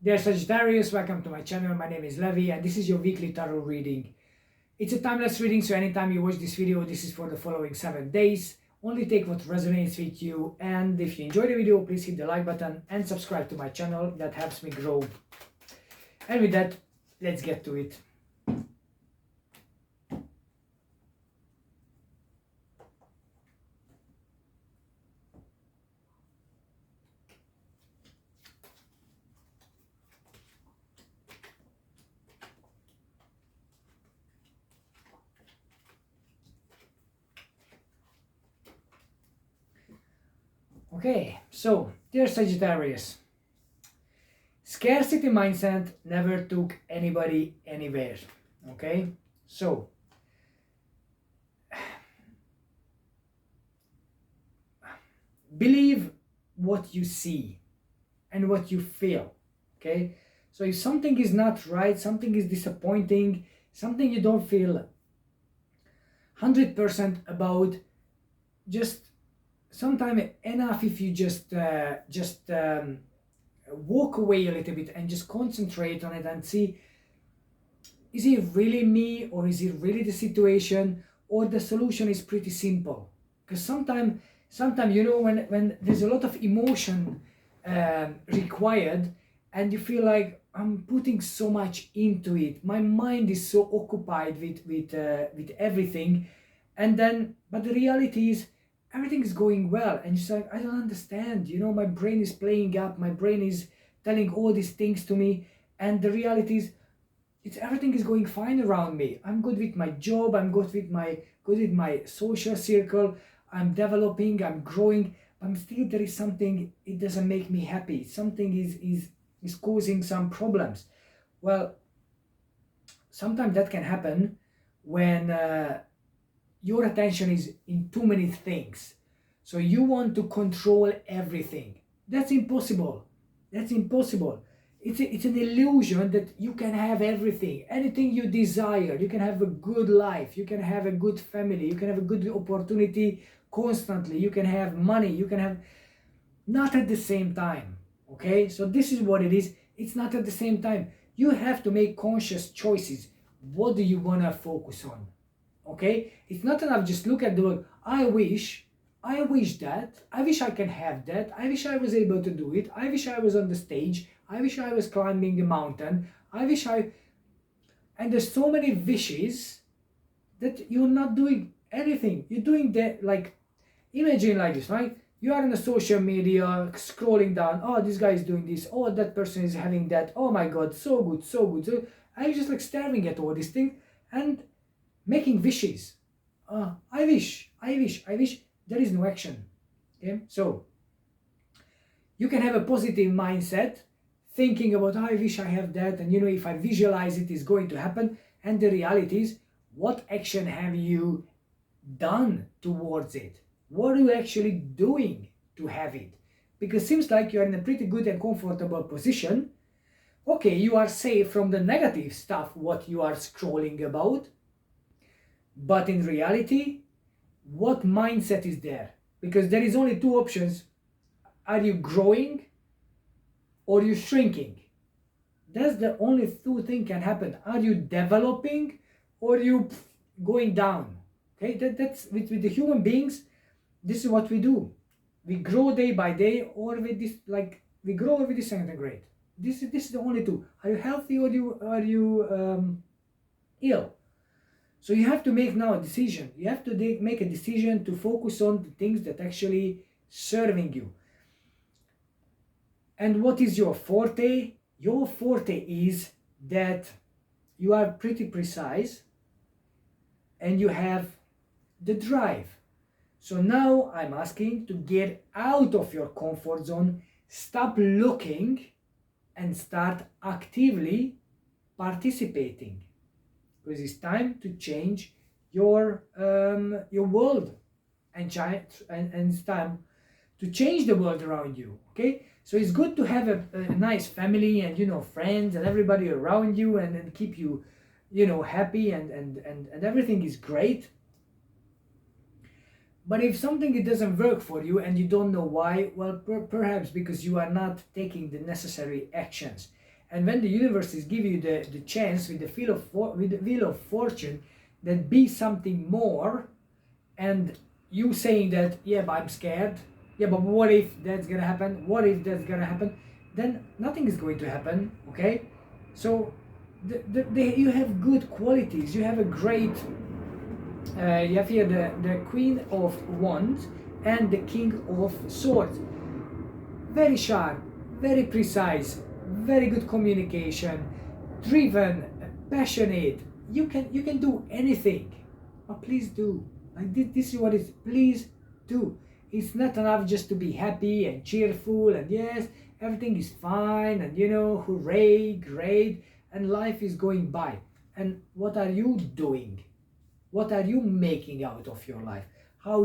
Dear Sagittarius, welcome to my channel. My name is Levi and this is your weekly tarot reading. It's a timeless reading, so anytime you watch this video, this is for the following 7 days. Only take what resonates with you, and if you enjoy the video, please hit the like button and subscribe to my channel. That helps me grow. And with that, let's get to it. Okay, so dear Sagittarius, scarcity mindset never took anybody anywhere. Okay, so believe what you see and what you feel. Okay, so if something is not right, something is disappointing, something you don't feel 100% about, just sometimes enough if you just walk away a little bit and just concentrate on it and see, is it really me, or is it really the situation, or the solution is pretty simple? Because sometimes you know, when there's a lot of emotion required and you feel like I'm putting so much into it, my mind is so occupied with everything, and then but the reality is everything is going well and you're just like, I don't understand, you know, my brain is playing up, my brain is telling all these things to me, and the reality is everything is going fine around me. I'm good with my job, I'm good with my social circle, I'm developing, I'm growing, but still there is something, it doesn't make me happy, something is causing some problems. Well, sometimes that can happen when your attention is in too many things, so you want to control everything. That's impossible. It's an illusion that you can have anything you desire. You can have a good life, you can have a good family, you can have a good opportunity constantly, you can have money, you can have, not at the same time. Okay, so this is what it is. It's not at the same time. You have to make conscious choices. What do you want to focus on? Okay, it's not enough just look at the word, I wish that, I wish I can have that, I wish I was able to do it, I wish I was on the stage, I wish I was climbing the mountain, and there's so many wishes that you're not doing anything. You're doing that, like, imagine like this, right? You are in the social media scrolling down, oh, this guy is doing this, oh, that person is having that, oh my god, so good. So I'm just like staring at all these things and making wishes. I wish. There is no action. Okay, so you can have a positive mindset, thinking about, I wish I have that, and you know, if I visualize it, is going to happen. And the reality is, what action have you done towards it? What are you actually doing to have it? Because it seems like you are in a pretty good and comfortable position. Okay, you are safe from the negative stuff what you are scrolling about, but in reality, what mindset is there? Because there is only two options. Are you growing or you shrinking? That's the only two things can happen. Are you developing or you going down? Okay, that's with the human beings. This is what we do. We grow day by day, or with this, like, we grow or we disintegrate. This is the only two. Are you healthy or are you ill? So you have to make now a decision. You have to make a decision to focus on the things that actually serving you. And what is your forte? Your forte is that you are pretty precise and you have the drive. So now I'm asking to get out of your comfort zone, stop looking and start actively participating. Because it's time to change your world, and it's time to change the world around you. Okay, so it's good to have a nice family and, you know, friends and everybody around you, and keep you, you know, happy and everything is great. But if something it doesn't work for you and you don't know why, well, perhaps because you are not taking the necessary actions. And when the universe is give you the chance with the wheel of fortune, that be something more, and you saying that, yeah, but I'm scared, yeah, but what if that's gonna happen, what if that's gonna happen, then nothing is going to happen. Okay, so you have good qualities, you have a great you have here the Queen of Wands and the King of Swords. Very sharp, very precise, very good communication, driven, passionate. You can do anything, but please do. Like this is what it is. Please do. It's not enough just to be happy and cheerful and yes, everything is fine and hooray, great, and life is going by. And what are you doing? What are you making out of your life? What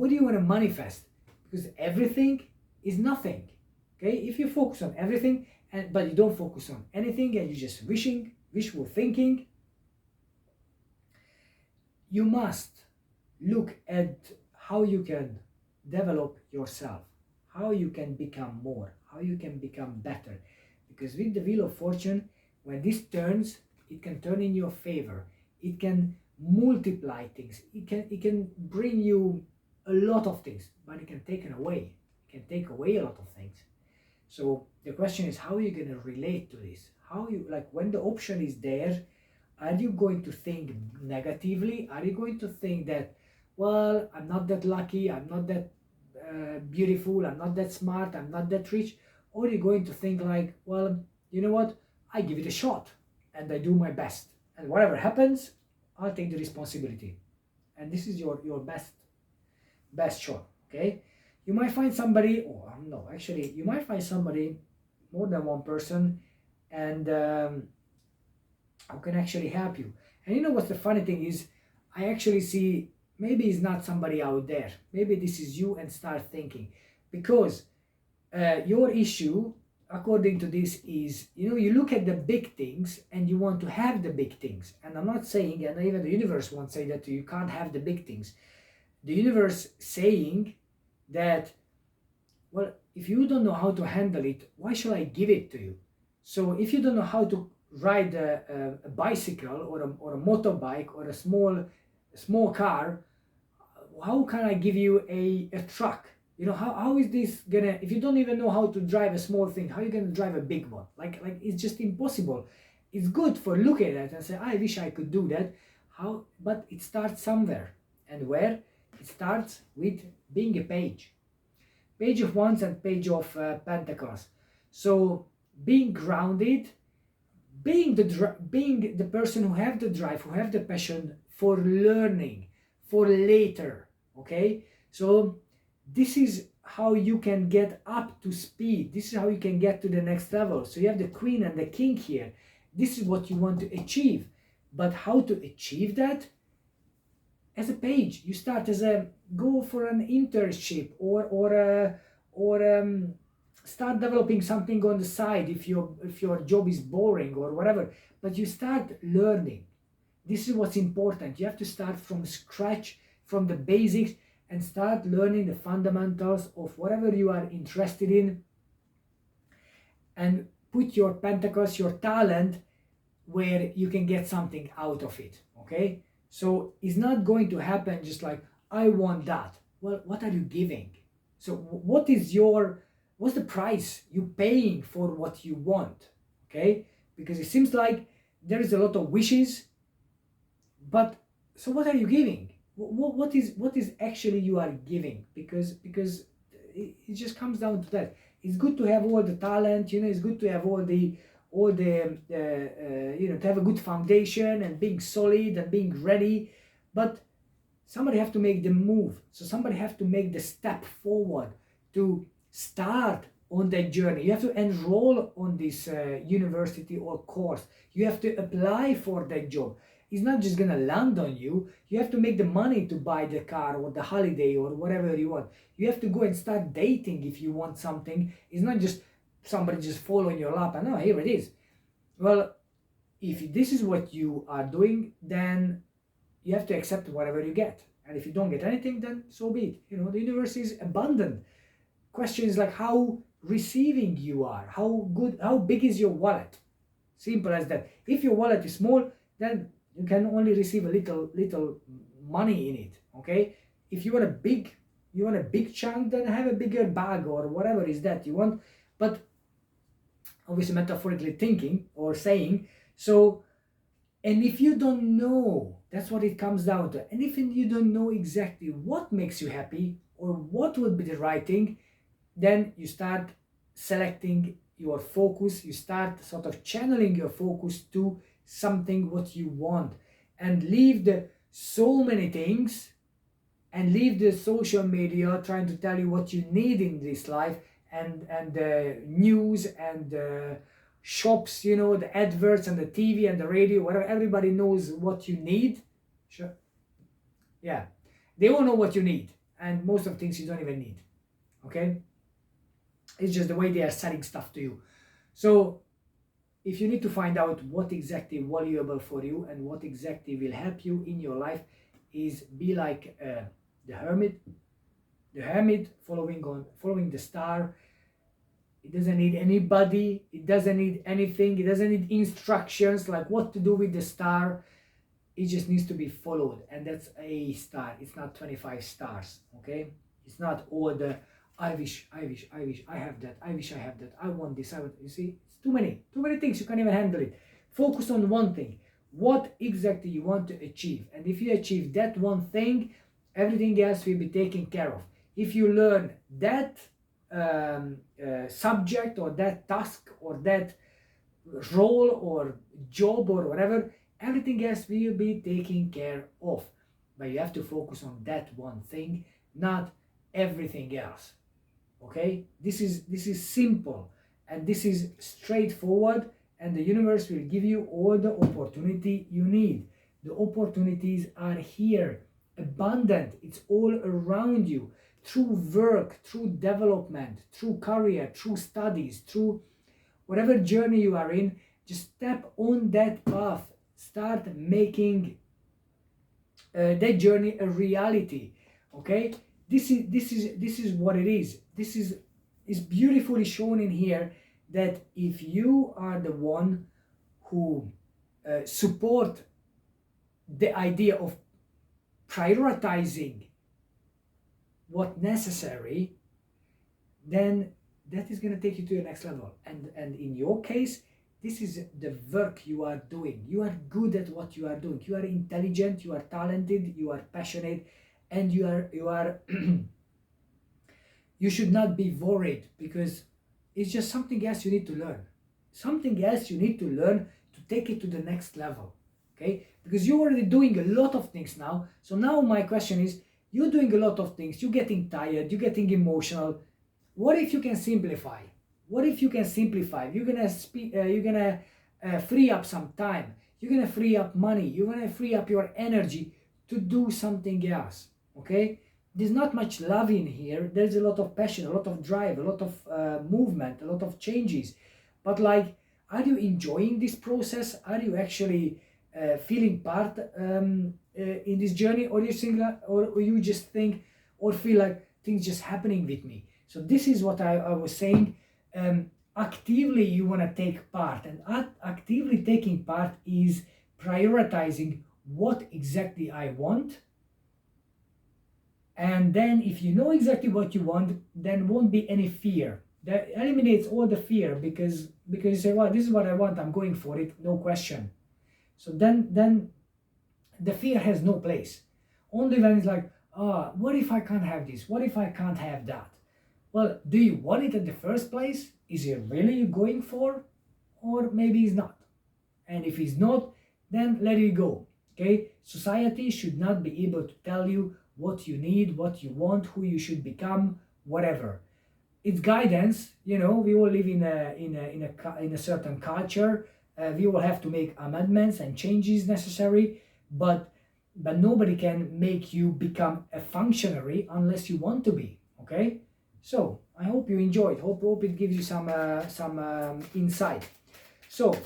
do you want to manifest? Because everything is nothing. Okay, if you focus on everything but you don't focus on anything and you're just wishful thinking, you must look at how you can develop yourself, how you can become more, how you can become better. Because with the Wheel of Fortune, when this turns, it can turn in your favor. It can multiply things. It can bring you a lot of things, but it can take it away. It can take away a lot of things. So the question is, how are you going to relate to this? How you, like, when the option is there, are you going to think negatively? Are you going to think that, well, I'm not that lucky, I'm not that beautiful, I'm not that smart, I'm not that rich? Or are you going to think like, well, you know what, I give it a shot and I do my best, and whatever happens, I'll take the responsibility, and this is your best shot. Okay, you might find somebody, or no, actually you might find somebody, more than one person, and who can actually help you. And you know what's the funny thing is, I actually see maybe it's not somebody out there, maybe this is you, and start thinking, because your issue according to this is, you look at the big things and you want to have the big things. And I'm not saying, and even the universe won't say that you can't have the big things. The universe saying that, well, if you don't know how to handle it, why should I give it to you? So if you don't know how to ride a bicycle or a motorbike or a small car, how can I give you a truck? How is this gonna, if you don't even know how to drive a small thing, how are you gonna drive a big one? Like it's just impossible. It's good for looking at it and say, I wish I could do that. But it starts somewhere. And where? It starts with being a page of Wands and page of Pentacles. So being grounded, being the person who have the drive, who have the passion for learning, for later. Okay, so this is how you can get up to speed. This is how you can get to the next level. So you have the Queen and the King here. This is what you want to achieve. But how to achieve that? As a page, you start as go for an internship or start developing something on the side if your job is boring or whatever. But you start learning. This is what's important. You have to start from scratch, from the basics, and start learning the fundamentals of whatever you are interested in, and put your pentacles, your talent, where you can get something out of it. Okay, so it's not going to happen just like, I want that. Well, what are you giving? So what's the price you paying for what you want? Okay, because it seems like there is a lot of wishes, but so what are you giving? What is actually you are giving? Because it just comes down to that. It's good to have all the talent, it's good to have all the to have a good foundation and being solid and being ready, but somebody have to make the move. So somebody have to make the step forward to start on that journey. You have to enroll on this university or course. You have to apply for that job. It's not just gonna land on you. You have to make the money to buy the car or the holiday or whatever you want. You have to go and start dating if you want something. It's not just somebody just fall on your lap and, oh, here it is. Well, if this is what you are doing, then you have to accept whatever you get. And if you don't get anything, then so be it. The universe is abundant. Question is like, how receiving you are, how big is your wallet. Simple as that. If your wallet is small, then you can only receive a little money in it. Okay, if you want a big chunk, then have a bigger bag or whatever is that you want. But obviously metaphorically thinking or saying. So, and if you don't know, that's what it comes down to. And if you don't know exactly what makes you happy or what would be the right thing, then you start selecting your focus, you start sort of channeling your focus to something what you want, and leave the so many things, and leave the social media trying to tell you what you need in this life, and the news and the shops, you know, the adverts and the TV and the radio, whatever. Everybody knows what you need. Sure. Yeah, they all know what you need, and most of things you don't even need. Okay, it's just the way they are selling stuff to you. So if you need to find out what exactly valuable for you and what exactly will help you in your life, is be like the hermit following the star. It doesn't need anybody, it doesn't need anything, it doesn't need instructions like what to do with the star. It just needs to be followed, and that's a star. It's not 25 stars. Okay, it's not all the I wish I have that, I wish I have that, I want this, you see, it's too many things, you can't even handle it. Focus on one thing, what exactly you want to achieve, and if you achieve that one thing, everything else will be taken care of. If you learn that subject or that task or that role or job or whatever, everything else will be taken care of. But you have to focus on that one thing, not everything else. Okay, this is simple, and this is straightforward, and the universe will give you all the opportunity you need. The opportunities are here, abundant, it's all around you, through work, through development, through career, through studies, through whatever journey you are in. Just step on that path, start making that journey a reality. Okay, this is what it is. This is beautifully shown in here, that if you are the one who support the idea of prioritizing what necessary, then that is going to take you to the next level. And in your case, this is the work you are doing. You are good at what you are doing. You are intelligent, you are talented, you are passionate, and you are you should not be worried, because it's just something else you need to learn. Something else you need to learn to take it to the next level. Okay? Because you're already doing a lot of things now. So now my question is, you're doing a lot of things, you're getting tired, you're getting emotional. What if you can simplify? What if you can simplify? You're gonna free up some time. You're gonna free up money. You're gonna free up your energy to do something else. Okay? There's not much love in here. There's a lot of passion, a lot of drive, a lot of movement, a lot of changes. But like, are you enjoying this process? Are you actually feeling part in this journey, or you just think or feel like things just happening with me? So this is what I was saying. Actively you want to take part, and actively taking part is prioritizing what exactly I want. And then if you know exactly what you want, then won't be any fear. That eliminates all the fear, because you say, well, this is what I want, I'm going for it, no question. So then the fear has no place. Only when it's like, what if I can't have this? What if I can't have that? Well, do you want it in the first place? Is it really you going for? Or maybe it's not. And if it's not, then let it go. Okay? Society should not be able to tell you what you need, what you want, who you should become, whatever. It's guidance. You know, we all live in a certain culture. We will have to make amendments and changes necessary, but nobody can make you become a functionary unless you want to be. Okay, so I hope you enjoyed. Hope it gives you some insight. So,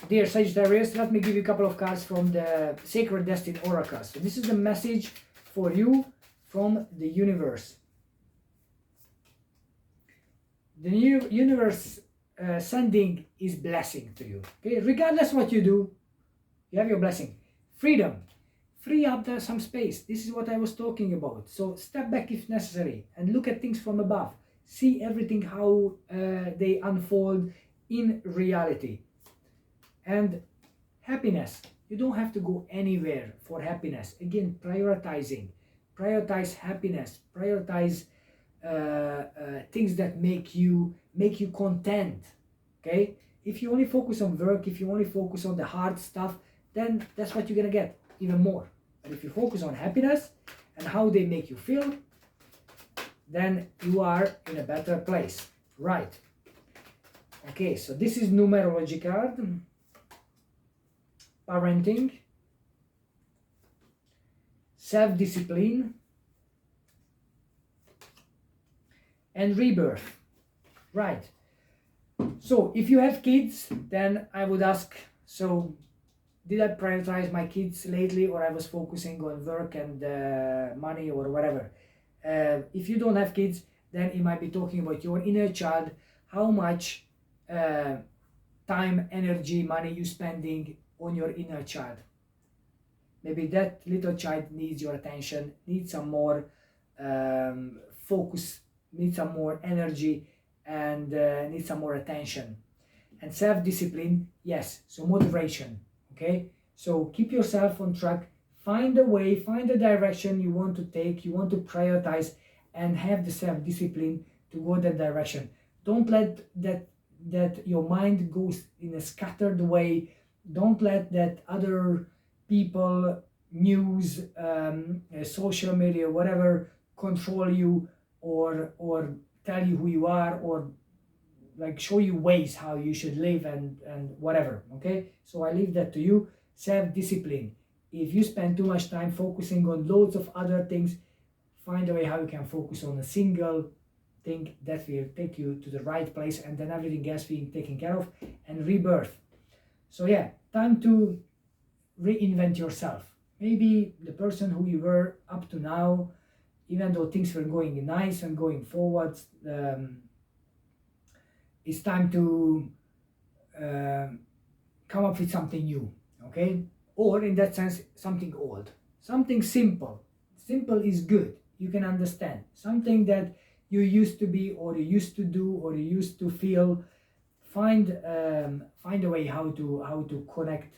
dear Sagittarius, let me give you a couple of cards from the Sacred Destiny Oracle. So this is the message for you from the universe. the new universe sending is blessing to you. Okay, regardless what you do, you have your blessing. Freedom. Free up some space. This is what I was talking about. So step back if necessary and look at things from above. See everything how they unfold in reality. And happiness. You don't have to go anywhere for happiness. Again, prioritizing. Prioritize happiness. Prioritize things that make you content. Okay? If you only focus on work, if you only focus on the hard stuff, then that's what you're gonna get, even more. But if you focus on happiness and how they make you feel, then you are in a better place. Right. Okay, so this is numerology card. Parenting. Self-discipline. And rebirth. Right. So if you have kids, then I would ask, so did I prioritize my kids lately, or I was focusing on work and money or whatever? If you don't have kids, then it might be talking about your inner child, how much time, energy, money you spending on your inner child. Maybe that little child needs your attention, needs some more focus, needs some more energy, and needs some more attention. And self-discipline, yes, so moderation. Okay, so keep yourself on track, find a way, find the direction you want to take, you want to prioritize, and have the self-discipline to go that direction. Don't let that your mind goes in a scattered way. Don't let that other people, news, social media, whatever, control you or tell you who you are, or like show you ways how you should live and whatever. Okay, so I leave that to you. Self-discipline. If you spend too much time focusing on loads of other things, find a way how you can focus on a single thing that will take you to the right place, and then everything else being taken care of. And rebirth. So yeah, time to reinvent yourself. Maybe the person who you were up to now, even though things were going nice and going forward, it's time to come up with something new, okay? Or in that sense, something old, something simple. Simple is good, you can understand. Something that you used to be, or you used to do, or you used to feel. Find a way how to connect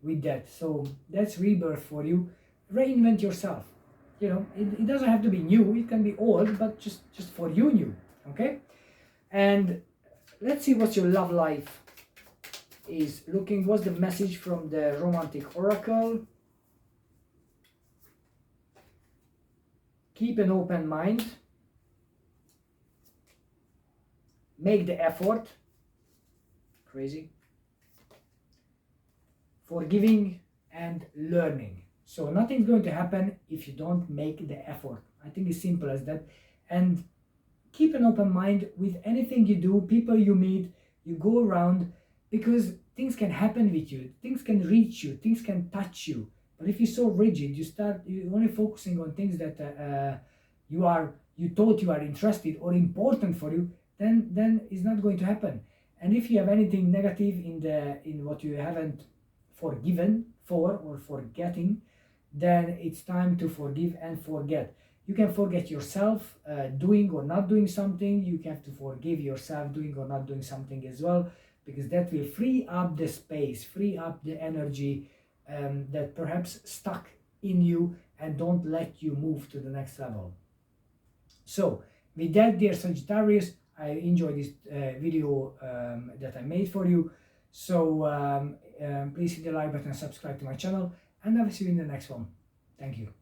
with that. So that's rebirth for you. Reinvent yourself. You know, it doesn't have to be new, it can be old, but just for you new, okay? And let's see what your love life is looking. What's the message from the romantic oracle? Keep an open mind. Make the effort. Crazy. Forgiving and learning. So nothing's going to happen if you don't make the effort. I think it's simple as that. And keep an open mind with anything you do, people you meet, you go around, because things can happen with you, things can reach you, things can touch you. But if you're so rigid, you're only focusing on things that you thought you are interested or important for you, then it's not going to happen. And if you have anything negative in what you haven't forgiven for or forgetting, then it's time to forgive and forget. You can forget yourself doing or not doing something. You have to forgive yourself doing or not doing something as well, because that will free up the space, free up the energy that perhaps stuck in you and don't let you move to the next level. So with that, dear Sagittarius, I enjoyed this video that I made for you. So please hit the like button and subscribe to my channel, and I will see you in the next one. Thank you.